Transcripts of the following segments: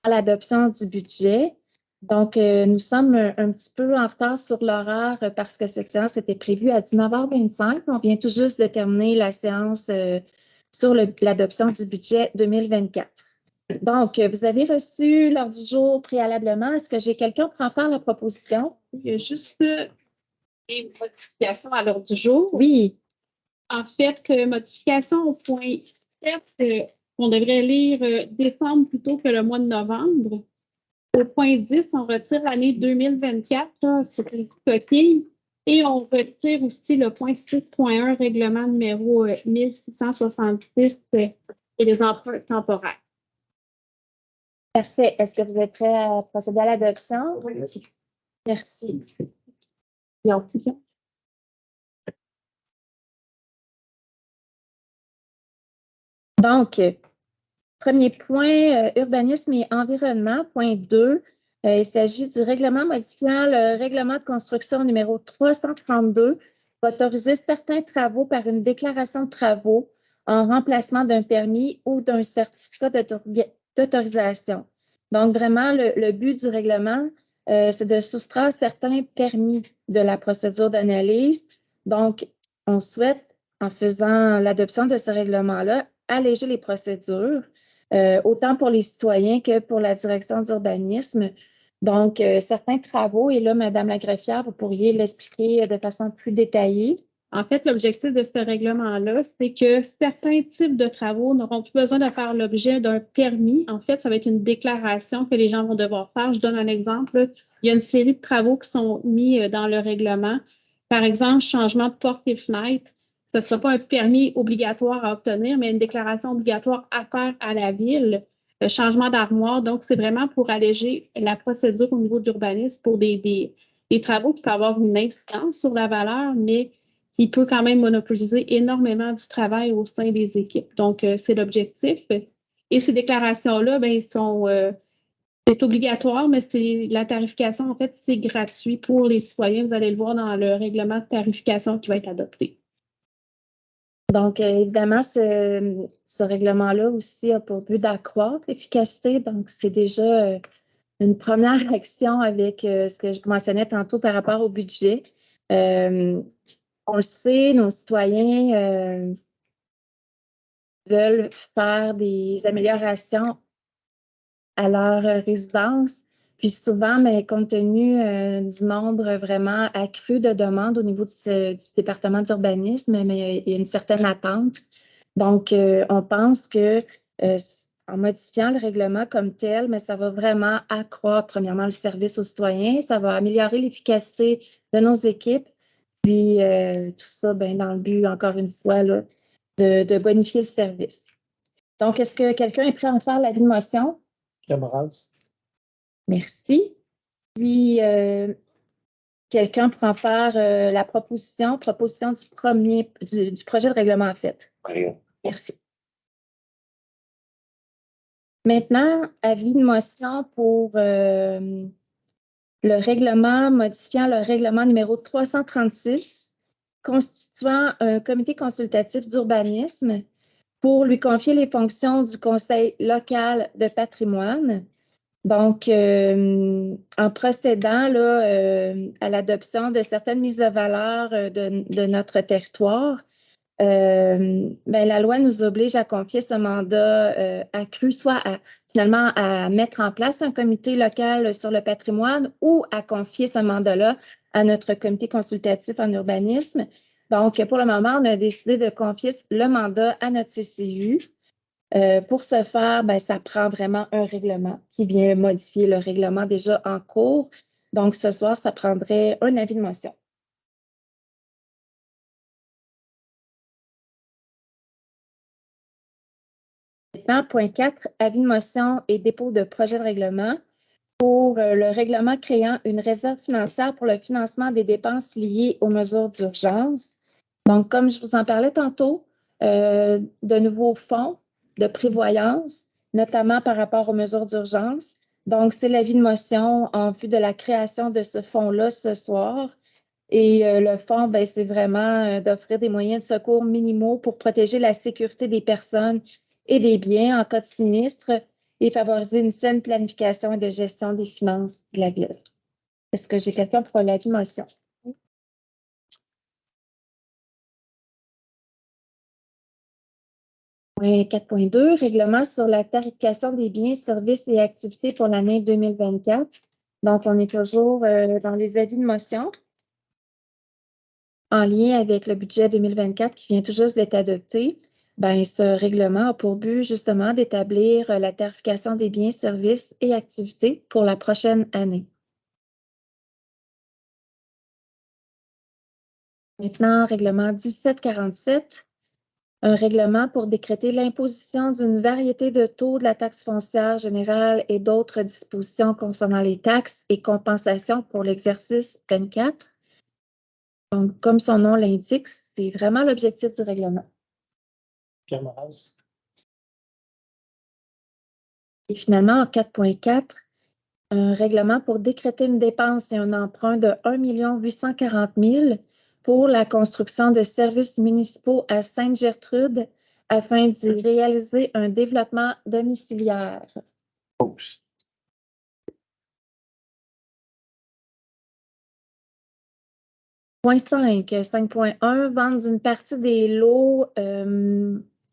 à l'adoption du budget. Donc, nous sommes un petit peu en retard sur l'horaire parce que cette séance était prévue à 19h25. On vient tout juste de terminer la séance sur l'adoption du budget 2024. Donc, vous avez reçu l'ordre du jour préalablement. Est-ce que j'ai quelqu'un pour en faire la proposition? Il y a juste des modifications à l'ordre du jour. Oui. En fait, modification au point 7, on devrait lire décembre plutôt que le mois de novembre. Au point 10, on retire l'année 2024, c'est une coquille. Et on retire aussi le point 6.1, règlement numéro 1666 et les emprunts temporaires. Parfait. Est-ce que vous êtes prêts à procéder à l'adoption? Oui. Merci. Donc, premier point, urbanisme et environnement. Point 2, il s'agit du règlement modifiant le règlement de construction numéro 332 pour autoriser certains travaux par une déclaration de travaux en remplacement d'un permis ou d'un certificat d'autorisation. Donc, vraiment, le but du règlement, c'est de soustraire certains permis de la procédure d'analyse. Donc, on souhaite, en faisant l'adoption de ce règlement-là, alléger les procédures, autant pour les citoyens que pour la direction d'urbanisme. Donc, certains travaux, et là, Madame la greffière, vous pourriez l'expliquer de façon plus détaillée. En fait, l'objectif de ce règlement-là, c'est que certains types de travaux n'auront plus besoin de faire l'objet d'un permis. En fait, ça va être une déclaration que les gens vont devoir faire. Je donne un exemple. Il y a une série de travaux qui sont mis dans le règlement. Par exemple, changement de porte et fenêtre. Ce ne sera pas un permis obligatoire à obtenir, mais une déclaration obligatoire à faire à la ville. Changement d'armoire. Donc, c'est vraiment pour alléger la procédure au niveau de l'urbanisme pour des travaux qui peuvent avoir une incidence sur la valeur, mais il peut quand même monopoliser énormément du travail au sein des équipes. Donc, c'est l'objectif. Et ces déclarations-là, ben, c'est obligatoire, mais c'est la tarification, en fait, c'est gratuit pour les citoyens. Vous allez le voir dans le règlement de tarification qui va être adopté. Donc, évidemment, ce règlement-là aussi a pour but d'accroître l'efficacité. Donc, c'est déjà une première action avec ce que je mentionnais tantôt par rapport au budget. On le sait, nos citoyens veulent faire des améliorations à leur résidence. Puis souvent, mais compte tenu du nombre vraiment accru de demandes au niveau du département d'urbanisme, mais il y a une certaine attente. Donc, on pense que en modifiant le règlement comme tel, mais ça va vraiment accroître, premièrement, le service aux citoyens, ça va améliorer l'efficacité de nos équipes, puis tout ça, ben, dans le but, encore une fois, là, de bonifier le service. Donc, est-ce que quelqu'un est prêt à en faire l'avis de motion? Camarades. Merci. Puis, quelqu'un pour en faire la proposition du projet de règlement en fait. Rien. Merci. Maintenant, avis de motion pour le règlement modifiant le règlement numéro 336 constituant un comité consultatif d'urbanisme pour lui confier les fonctions du Conseil local de patrimoine. Donc, en procédant là, à l'adoption de certaines mises à valeur de notre territoire, ben, la loi nous oblige à confier ce mandat accru, soit finalement à mettre en place un comité local sur le patrimoine ou à confier ce mandat-là à notre comité consultatif en urbanisme. Donc, pour le moment, on a décidé de confier le mandat à notre CCU. Pour ce faire, ben, ça prend vraiment un règlement qui vient modifier le règlement déjà en cours. Donc, ce soir, ça prendrait un avis de motion. Maintenant, point 4, avis de motion et dépôt de projet de règlement pour le règlement créant une réserve financière pour le financement des dépenses liées aux mesures d'urgence. Donc, comme je vous en parlais tantôt, de nouveaux fonds de prévoyance, notamment par rapport aux mesures d'urgence. Donc, c'est l'avis de motion en vue de la création de ce fonds-là ce soir. Et le fonds, ben, c'est vraiment d'offrir des moyens de secours minimaux pour protéger la sécurité des personnes et des biens en cas de sinistre et favoriser une saine planification et de gestion des finances de la ville. Est-ce que j'ai quelqu'un pour l'avis de motion? Point 4.2, règlement sur la tarification des biens, services et activités pour l'année 2024. Donc, on est toujours dans les avis de motion en lien avec le budget 2024 qui vient tout juste d'être adopté. Ben, ce règlement a pour but justement d'établir la tarification des biens, services et activités pour la prochaine année. Maintenant, règlement 1747, un règlement pour décréter l'imposition d'une variété de taux de la taxe foncière générale et d'autres dispositions concernant les taxes et compensations pour l'exercice 24. Donc, comme son nom l'indique, c'est vraiment l'objectif du règlement. Pierre Moraz. Et finalement, en 4.4, un règlement pour décréter une dépense et un emprunt de 1 840 000 pour la construction de services municipaux à Sainte-Gertrude afin d'y réaliser un développement domiciliaire. Pause. Point 5, 5.1, vente d'une partie des lots.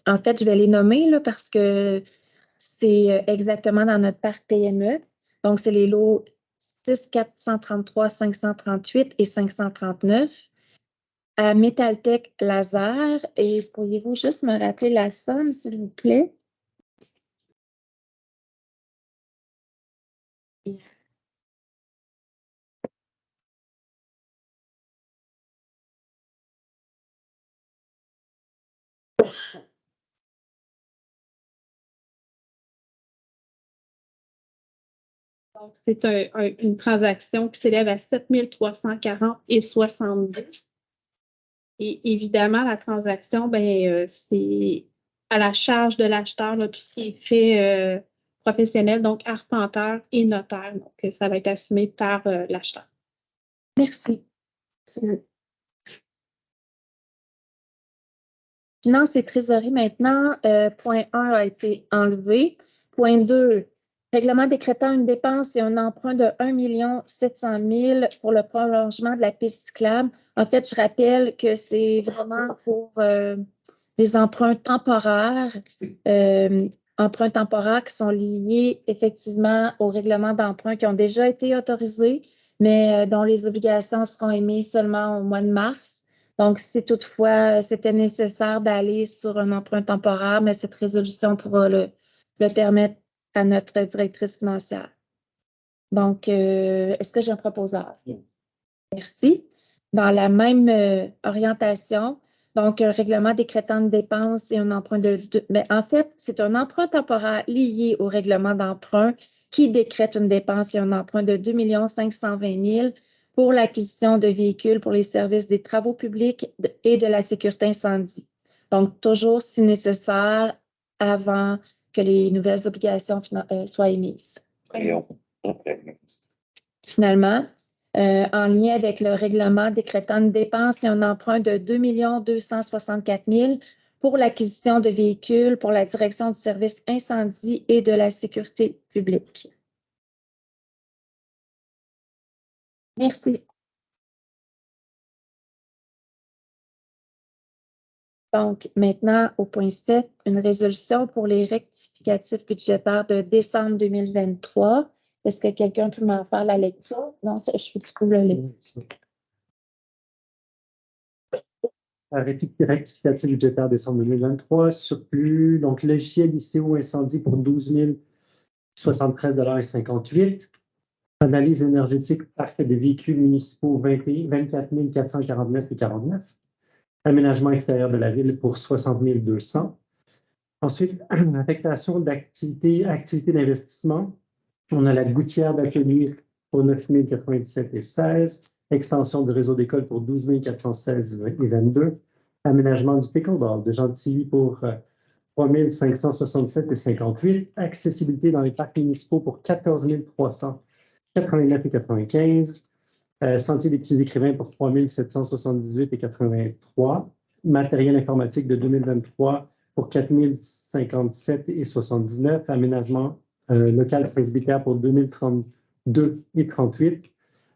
En fait, je vais les nommer là, parce que c'est exactement dans notre parc PME. Donc, c'est les lots 6, 433, 538 et 539 à Metaltech Laser. Et pourriez-vous juste me rappeler la somme, s'il vous plaît? Donc, c'est une transaction qui s'élève à 7 340 et 62. Et évidemment, la transaction, c'est à la charge de l'acheteur, tout ce qui est fait professionnel, donc arpenteur et notaire. Donc, ça va être assumé par l'acheteur. Merci. Finance et trésorerie maintenant. Point 1 a été enlevé. Point 2, règlement décrétant une dépense et un emprunt de 1 700 000 pour le prolongement de la piste cyclable. En fait, je rappelle que c'est vraiment pour des emprunts temporaires. Emprunts temporaires qui sont liés effectivement au règlement d'emprunt qui ont déjà été autorisés, mais dont les obligations seront émises seulement au mois de mars. Donc, si toutefois c'était nécessaire d'aller sur un emprunt temporaire, mais cette résolution pourra le permettre à notre directrice financière. Donc, est-ce que j'ai un proposeur? Merci. Dans la même orientation, donc un règlement décrétant une dépense et un emprunt mais en fait, c'est un emprunt temporaire lié au règlement d'emprunt qui décrète une dépense et un emprunt de 2 520 000 pour l'acquisition de véhicules pour les services des travaux publics et de la sécurité incendie. Donc, toujours si nécessaire avant que les nouvelles obligations soient émises. Finalement, en lien avec le règlement décrétant une dépense et un emprunt de 2 264 000 pour l'acquisition de véhicules pour la direction du service incendie et de la sécurité publique. Merci. Donc, maintenant, au point 7, une résolution pour les rectificatifs budgétaires de décembre 2023. Est-ce que quelqu'un peut m'en faire la lecture? Non, je peux du coup le lire. Rectificatif budgétaire décembre 2023, surplus, donc logiciel ICO incendie pour 12 073,58 $. Analyse énergétique parc des véhicules municipaux 24 449,49 $. Aménagement extérieur de la ville pour 60 200 $. Ensuite, affectation d'activité d'investissement. On a la gouttière d'atelier pour 9 097,16 $. Extension du réseau d'école pour 12 416,22 $. Aménagement du pickleball de Gentilly pour 3 567,58 $. Accessibilité dans les parcs municipaux pour 14 389,95 $. Sentier des petits écrivains pour 3 778,83 $. Matériel informatique de 2023 pour 4 057,79 $. Aménagement local presbytère pour 2032 et 38.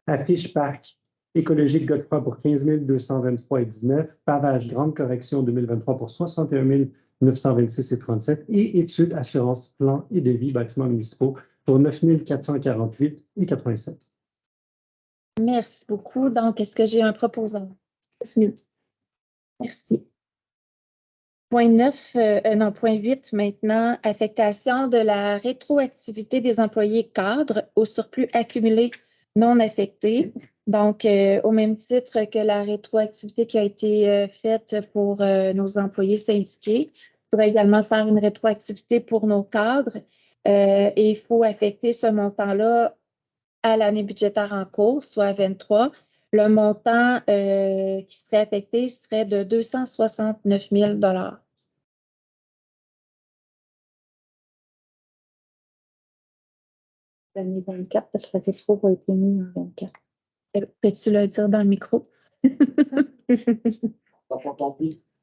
Affiche parc écologique Godefroy pour 15 223,19. Pavage grande correction 2023 pour 61 926,37. Et études assurance plan et devis bâtiments municipaux pour 9 448,87. Merci beaucoup. Donc, est-ce que j'ai un proposant? Merci. Point 9, non, point 8 maintenant, affectation de la rétroactivité des employés cadres au surplus accumulé non affecté. Donc, au même titre que la rétroactivité qui a été faite pour nos employés syndiqués, il faudrait également faire une rétroactivité pour nos cadres et il faut affecter ce montant-là à l'année budgétaire en cours, soit 23. Le montant qui serait affecté serait de 269 000 L'année 24, parce que la rétro va être émise en 24. Peux-tu le dire dans le micro?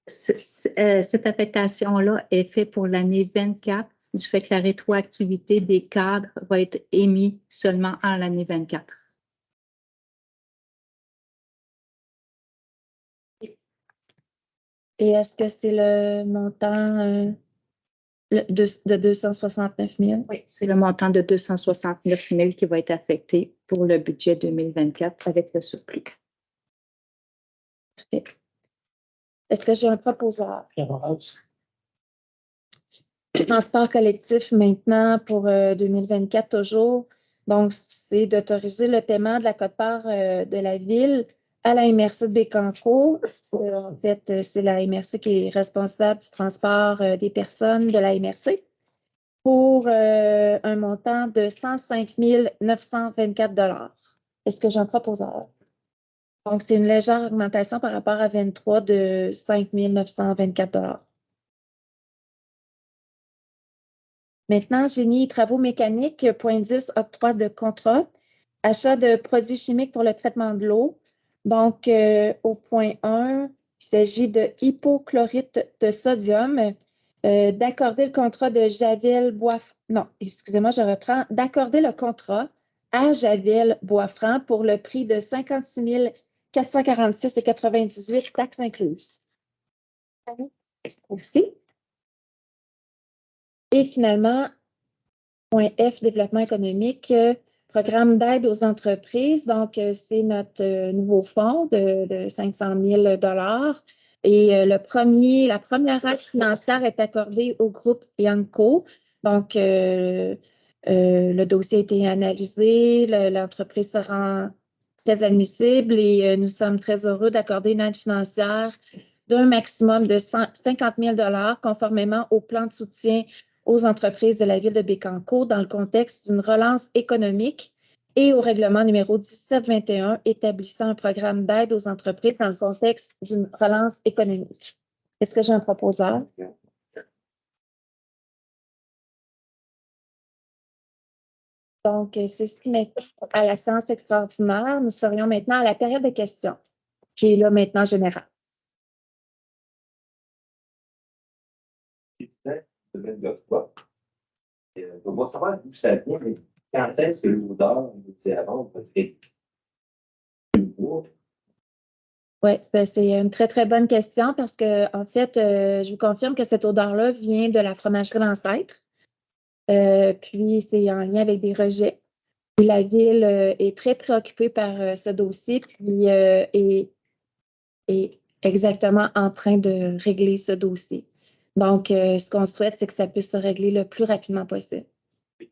Cette affectation-là est faite pour l'année 24, du fait que la rétroactivité des cadres va être émise seulement en l'année 24. Et est-ce que c'est le montant de 269 000? Oui, c'est le montant de 269 000 qui va être affecté pour le budget 2024 avec le surplus. Parfait. Est-ce que j'ai un proposeur? Transport collectif maintenant pour 2024 toujours. Donc, c'est d'autoriser le paiement de la quote-part de la ville à la MRC de Bécancour. En fait, c'est la MRC qui est responsable du transport des personnes de la MRC pour un montant de 105 924 $. Est-ce que j'ai un proposeur? Donc, c'est une légère augmentation par rapport à 23 de 5 924 $. Maintenant, génie et travaux mécaniques, point 10, octroi de contrat, achat de produits chimiques pour le traitement de l'eau. Donc, au point 1, il s'agit de hypochlorite de sodium, d'accorder le contrat de Javel Boisfranc. Non, excusez-moi, je reprends. D'accorder le contrat à Javel Boisfranc pour le prix de 56 446,98 taxes incluses. Merci. Et finalement, point F, développement économique, programme d'aide aux entreprises. Donc, c'est notre nouveau fonds de 500 000 $. Et la première aide financière est accordée au groupe Yanco. Donc, le dossier a été analysé, l'entreprise se rend très admissible et nous sommes très heureux d'accorder une aide financière d'un maximum de 50 000 $ conformément au plan de soutien aux entreprises de la ville de Bécancour dans le contexte d'une relance économique et au règlement numéro 1721 établissant un programme d'aide aux entreprises dans le contexte d'une relance économique. Est-ce que j'ai un proposeur? Donc, c'est ce qui met à la séance extraordinaire. Nous serions maintenant à la période de questions, qui est là maintenant générale. Je veux savoir d'où ça vient, mais quand est-ce que l'odeur du avant fait? Oui, ben c'est une très, très bonne question parce que, en fait, je vous confirme que cette odeur-là vient de la fromagerie d'Ancêtre. Puis, c'est en lien avec des rejets. Puis, la ville est très préoccupée par ce dossier, puis est exactement en train de régler ce dossier. Donc, ce qu'on souhaite, c'est que ça puisse se régler le plus rapidement possible. Je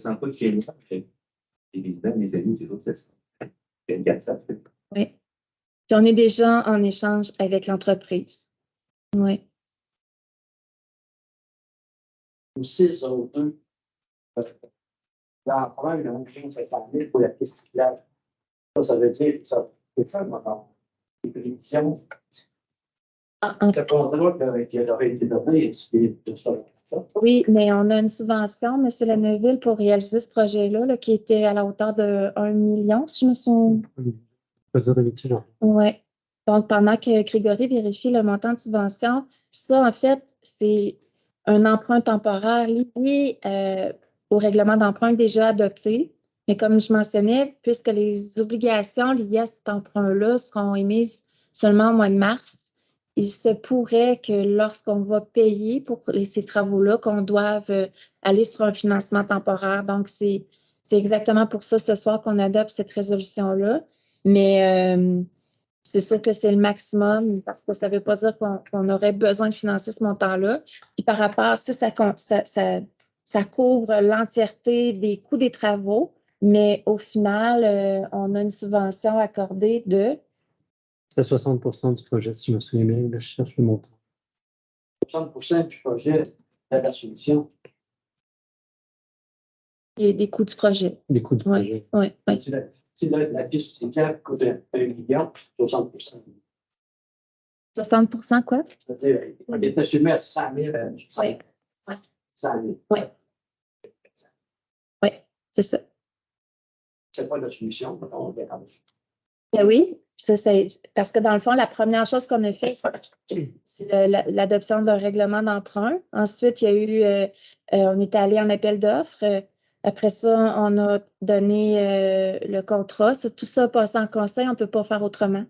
sens pas que chez nous, évidemment, les amis, c'est autres façons. Oui. Puis, on est déjà en échange avec l'entreprise. Oui. Au 602, dans le même chose, c'est parlé pour la piste cyclable. Ça veut dire que ça peut faire maintenant. Les prévisions. Le contrat qui aurait été donné, c'est de ça. Oui, mais on a une subvention, M. Lanneville, pour réaliser ce projet-là, là, qui était à la hauteur de 1 million, si je me souviens. Pas dire de métier, là. Oui. Donc, pendant que Grégory vérifie le montant de subvention, ça, en fait, c'est un emprunt temporaire lié au règlement d'emprunt déjà adopté. Mais comme je mentionnais, puisque les obligations liées à cet emprunt-là seront émises seulement au mois de mars, il se pourrait que lorsqu'on va payer pour ces travaux-là, qu'on doive aller sur un financement temporaire. Donc, c'est exactement pour ça ce soir qu'on adopte cette résolution-là. Mais c'est sûr que c'est le maximum parce que ça ne veut pas dire qu'on aurait besoin de financer ce montant-là. Puis par rapport à ça couvre l'entièreté des coûts des travaux, mais au final, on a une subvention accordée de… C'est 60 du projet, si je me souviens bien. Là, je cherche le montant. 60% du projet de la solution. Des coûts du projet. Des coûts du projet. Oui. Si la piste cimetière coûte 1 million, 60%. 60 quoi? C'est-à-dire, il est assumé à 100 000. Oui. 100 000. Oui. Oui, c'est ça. C'est pas la solution, on verra. Ben oui, parce que dans le fond, la première chose qu'on a fait, c'est l'adoption d'un règlement d'emprunt. Ensuite, il y a eu, on est allé en appel d'offres. Après ça, on a donné le contrat. Tout ça a passé en conseil, on ne peut pas faire autrement.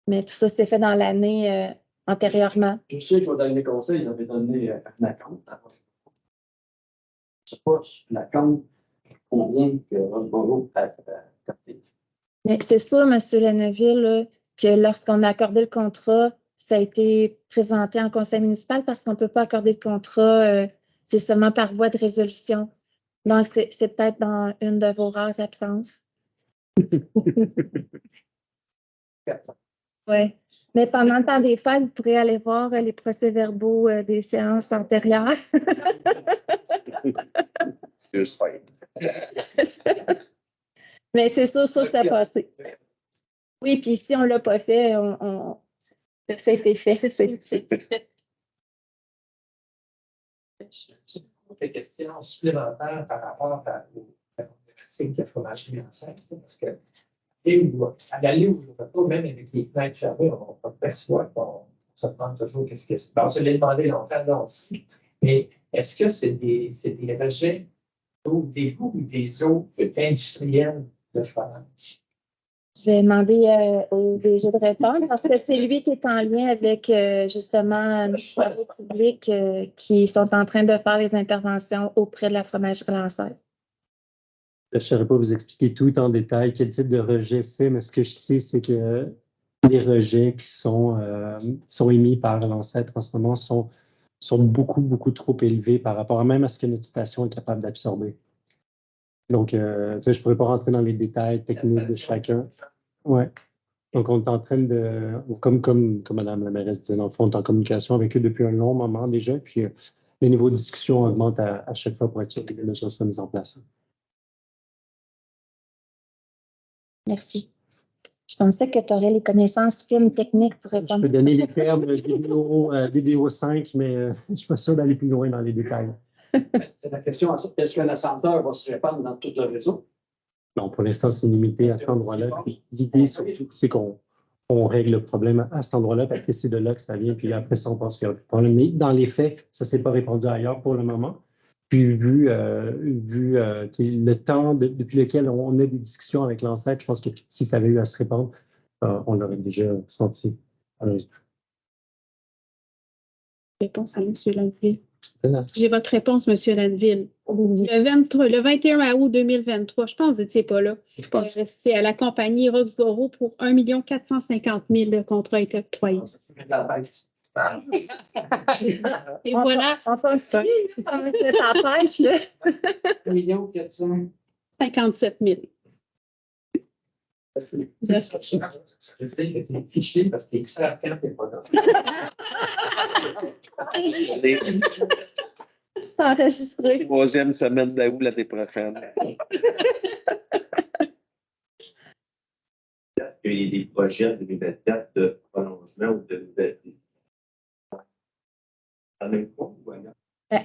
Mais tout ça s'est fait dans l'année antérieurement. Je sais qu'au dernier conseil, il avait donné un acompte. Je ne sais pas l'acompte combien que Rosemont a accordé. Mais c'est sûr, M. Lenneville, que lorsqu'on a accordé le contrat, ça a été présenté en conseil municipal parce qu'on ne peut pas accorder de contrat, c'est seulement par voie de résolution. Donc, c'est peut-être dans une de vos rares absences. Oui. Mais pendant le temps des fêtes, vous pourrez aller voir les procès-verbaux des séances antérieures. C'est ça. Mais c'est sûr que ça a passé. Oui, puis si on ne l'a pas fait, ça a été fait. Des questions supplémentaires par rapport au cycle de fromagerie enceinte, parce que à l'aller ou au retour, même avec les fenêtres fermées, on perçoit qu'on se demande toujours qu'est-ce que c'est. On se l'est demandé longtemps là aussi. Mais est-ce que c'est des rejets d'eau d'égout ou des eaux industrielles de fromage? Je vais demander au DG de répondre parce que c'est lui qui est en lien avec justement les travaux publics qui sont en train de faire les interventions auprès de la fromagerie Lancette. Je ne saurais pas vous expliquer tout en détail quel type de rejet c'est, mais ce que je sais, c'est que les rejets qui sont émis par l'ancêtre en ce moment sont beaucoup, beaucoup trop élevés par rapport même à ce que notre station est capable d'absorber. Donc, je ne pourrais pas rentrer dans les détails techniques de chacun. Ouais. Donc, on est en train de, comme Mme la mairesse disait, dans le fond, on est en communication avec eux depuis un long moment déjà, puis les niveaux de discussion augmentent à chaque fois pour être sûr que les mesures soient mises en place. Merci. Je pensais que tu aurais les connaissances fines techniques pour répondre. Je peux donner les termes DBO 5, mais je ne suis pas sûr d'aller plus loin dans les détails. La question, est-ce qu'un ascenseur va se répandre dans tout le réseau? Non, pour l'instant, c'est limité à cet endroit-là. L'idée, surtout, c'est qu'on règle le problème à cet endroit-là parce que c'est de là que ça vient. Puis après ça, on pense qu'il y a plus de problème. Mais dans les faits, ça ne s'est pas répandu ailleurs pour le moment. Puis vu le temps depuis lequel on a des discussions avec l'ancêtre, je pense que si ça avait eu à se répandre, on l'aurait déjà senti. Réponse à M. Lenneville. J'ai votre réponse, M. Lenneville. Le 21 août 2023, je pense que vous n'étiez pas là. C'est à la compagnie Roxborough pour 1 450 000 de contrat été octroyé. Et voilà. On s'en souvient, avec cette empêche, là. 1 457 000. Ça veut dire que tu es fiché parce qu'il sert quand tu n'es pas là. C'est enregistré. 3e semaine d'août l'année prochaine. Il y a des projets de 2024 de prolongement ou de nouvelles.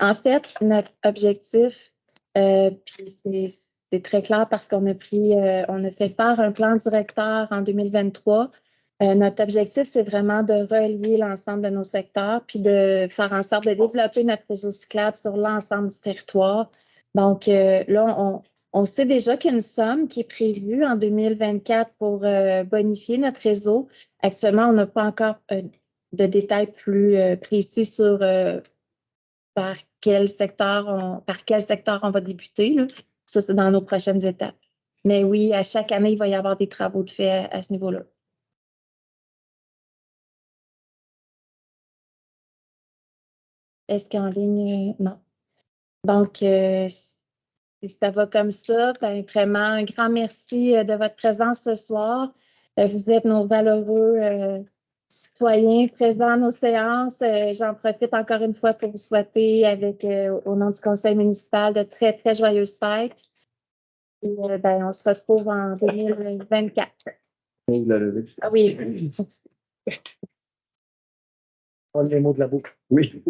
En fait, notre objectif, puis c'est très clair parce qu'on a fait faire un plan directeur en 2023 Notre objectif, c'est vraiment de relier l'ensemble de nos secteurs puis de faire en sorte de développer notre réseau cyclable sur l'ensemble du territoire. Donc, là, on sait déjà qu'il y a une somme qui est prévue en 2024 pour bonifier notre réseau. Actuellement, on n'a pas encore de détails plus précis sur par quel secteur on va débuter, là. Ça, c'est dans nos prochaines étapes. Mais oui, à chaque année, il va y avoir des travaux de fait à ce niveau-là. Est-ce qu'en ligne? Non. Donc, si ça va comme ça, ben, vraiment un grand merci de votre présence ce soir. Vous êtes nos valeureux citoyens présents à nos séances. J'en profite encore une fois pour vous souhaiter, au nom du conseil municipal, de très, très joyeuses fêtes. Et, ben, on se retrouve en 2024. Ah oui. On les mots de la boucle. Oui.